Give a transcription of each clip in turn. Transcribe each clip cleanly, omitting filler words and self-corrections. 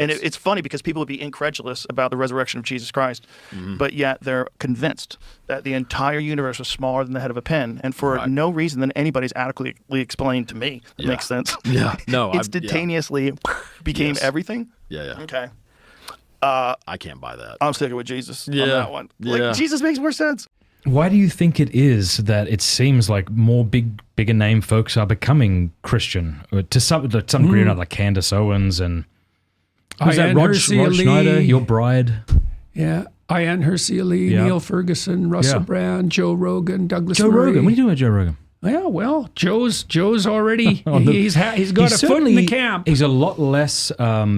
And it's funny because people would be incredulous about the resurrection of Jesus Christ, but yet they're convinced that the entire universe was smaller than the head of a pin, and for no reason that anybody's adequately explained to me that makes sense. Yeah, no. Instantaneously became everything. Yeah. Okay. I can't buy that. I'm sticking with Jesus on that one. Yeah. Jesus makes more sense. Why do you think it is that it seems like more bigger name folks are becoming Christian to some degree or another, like Candace Owens and who's that? Rod Schneider, your bride. Yeah, Ian Hersey Lee, Neil Ferguson, Russell Brand, Joe Rogan, Douglas Murray. Rogan. What are you doing with Joe Rogan? Yeah, well, Joe's already he's got a foot in the camp. He's a lot less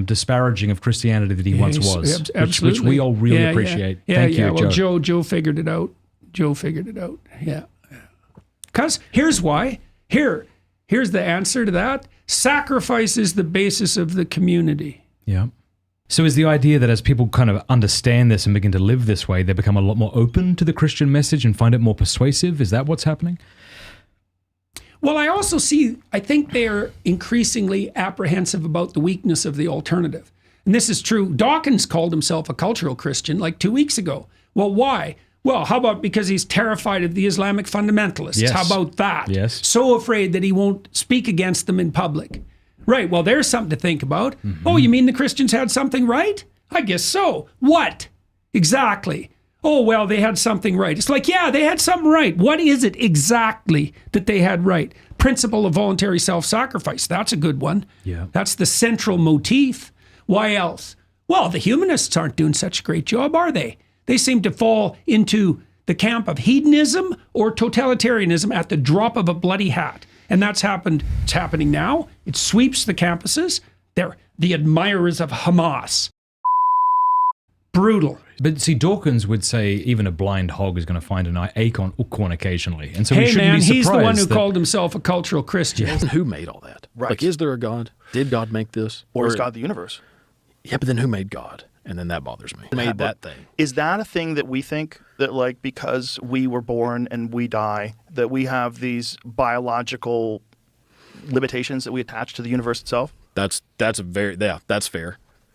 disparaging of Christianity than he once was, which we all really appreciate. Thank you, well, Joe. Joe figured it out. Yeah. Because here's why. Here's the answer to that. Sacrifice is the basis of the community. Yeah. So is the idea that as people kind of understand this and begin to live this way, they become a lot more open to the Christian message and find it more persuasive? Is that what's happening? Well, I think they're increasingly apprehensive about the weakness of the alternative. And this is true. Dawkins called himself a cultural Christian like 2 weeks ago. Well, why? Well, how about because he's terrified of the Islamic fundamentalists? Yes. How about that? Yes. So afraid that he won't speak against them in public. Right, well, there's something to think about. Oh, you mean the Christians had something right? I guess so. What? Exactly. Oh, well, they had something right. It's like, yeah, they had something right. What is it exactly that they had right? Principle of voluntary self-sacrifice. That's a good one. Yeah. That's the central motif. Why else? Well, the humanists aren't doing such a great job, are they? They seem to fall into the camp of hedonism or totalitarianism at the drop of a bloody hat. And that's happened. It's happening now. It sweeps the campuses. They're the admirers of Hamas. Brutal. But see, Dawkins would say even a blind hog is going to find an acorn occasionally. And so we hey, shouldn't man, be surprised he's the one who that... called himself a cultural Christian. Yeah. Who made all that? Right. Like, is there a God? Did God make this? Or is God the universe? Yeah, but then who made God? And then that bothers me. Who made that thing? Is that a thing that we think that, like, because we were born and we die, that we have these biological limitations that we attach to the universe itself? That's fair.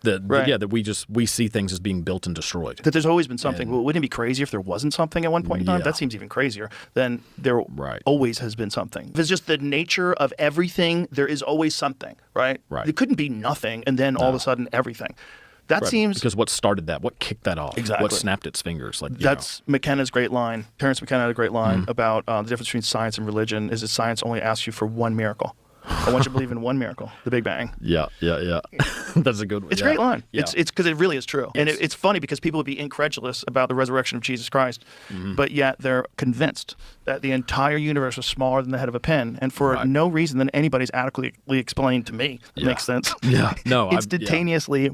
That we see things as being built and destroyed. That there's always been something. Well, wouldn't it be crazy if there wasn't something at one point in time? That seems even crazier. Then there always has been something. If it's just the nature of everything, there is always something, right? Right. It couldn't be nothing and then all of a sudden everything. That seems... Because what started that? What kicked that off? Exactly. What snapped its fingers? That's McKenna's great line. Terrence McKenna had a great line about the difference between science and religion is that science only asks you for one miracle. I want you to believe in one miracle, the Big Bang. Yeah. That's a good one. It's a great line. Yeah. It's because it really is true. And it's funny because people would be incredulous about the resurrection of Jesus Christ, but yet they're convinced that the entire universe was smaller than the head of a pin, and for no reason that anybody's adequately explained to me that makes sense. Yeah. No. Instantaneously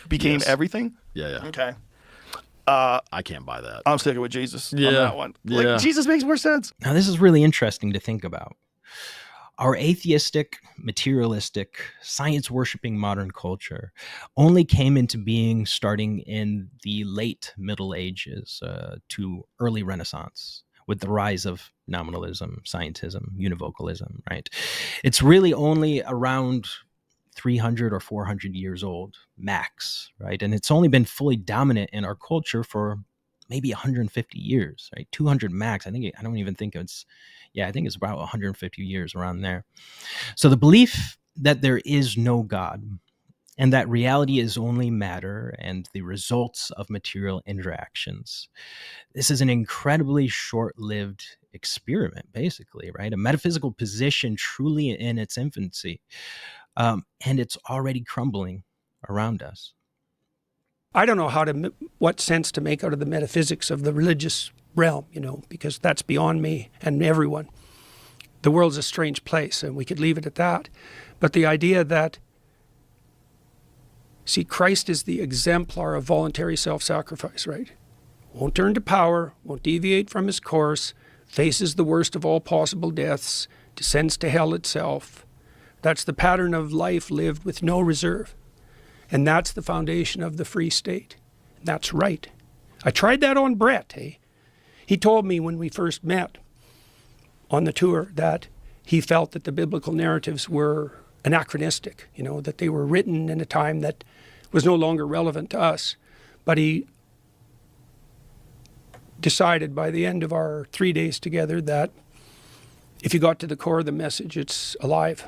became everything. Yeah. Okay. I can't buy that. I'm sticking with Jesus on that one. Yeah. Jesus makes more sense. Now, this is really interesting to think about. Our atheistic, materialistic, science-worshipping modern culture only came into being starting in the late Middle Ages to early Renaissance with the rise of nominalism, scientism, univocalism, right? It's really only around 300 or 400 years old, max, right? And it's only been fully dominant in our culture for maybe 150 years, right? 200 max. I don't even think it's, I think it's about 150 years around there. So the belief that there is no God and that reality is only matter and the results of material interactions. This is an incredibly short-lived experiment, basically, right? A metaphysical position truly in its infancy. And it's already crumbling around us. I don't know what sense to make out of the metaphysics of the religious realm, because that's beyond me and everyone. The world's a strange place, and we could leave it at that. But the idea that, Christ is the exemplar of voluntary self-sacrifice, right? Won't turn to power, won't deviate from his course, faces the worst of all possible deaths, descends to hell itself. That's the pattern of life lived with no reserve. And that's the foundation of the free state. That's right. I tried that on Brett. He told me when we first met on the tour that he felt that the biblical narratives were anachronistic, that they were written in a time that was no longer relevant to us. But he decided by the end of our 3 days together that if you got to the core of the message, it's alive,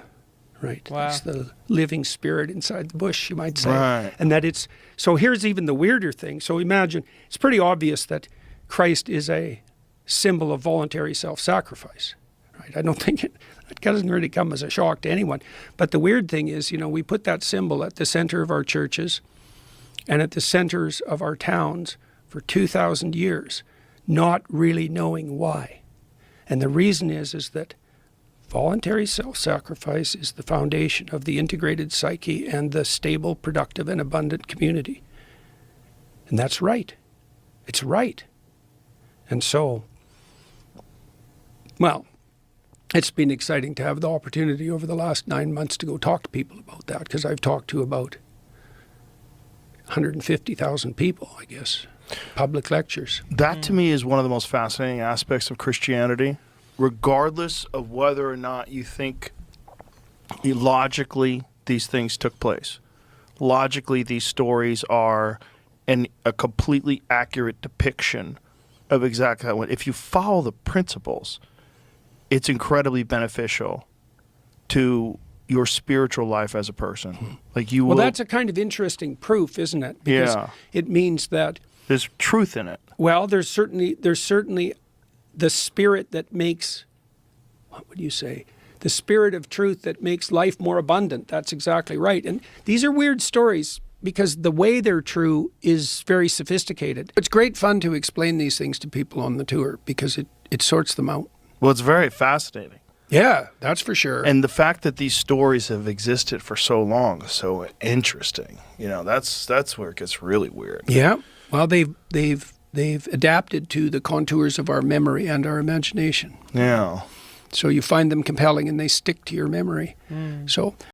right? Wow. It's the living spirit inside the bush, you might say. Right. And that it's, so here's even the weirder thing. So imagine, it's pretty obvious that Christ is a symbol of voluntary self-sacrifice, right? I don't think that doesn't really come as a shock to anyone. But the weird thing is, we put that symbol at the center of our churches and at the centers of our towns for 2,000 years, not really knowing why. And the reason is that voluntary self-sacrifice is the foundation of the integrated psyche and the stable, productive, and abundant community. And that's right. It's right. And so, well, it's been exciting to have the opportunity over the last 9 months to go talk to people about that, because I've talked to about 150,000 people, I guess, public lectures. That to me is one of the most fascinating aspects of Christianity, regardless of whether or not you think logically these things took place. Logically, these stories are a completely accurate depiction of exactly how it went. If you follow the principles, it's incredibly beneficial to your spiritual life as a person. Like you will. Well, that's a kind of interesting proof, isn't it? Because it means that there's truth in it. Well, there's certainly the spirit that makes, what would you say? The spirit of truth that makes life more abundant. That's exactly right. And these are weird stories because the way they're true is very sophisticated. It's great fun to explain these things to people on the tour because it sorts them out. Well, it's very fascinating. Yeah, that's for sure. And the fact that these stories have existed for so long is so interesting. That's where it gets really weird. Yeah. Well, they've adapted to the contours of our memory and our imagination. Yeah. So you find them compelling and they stick to your memory. So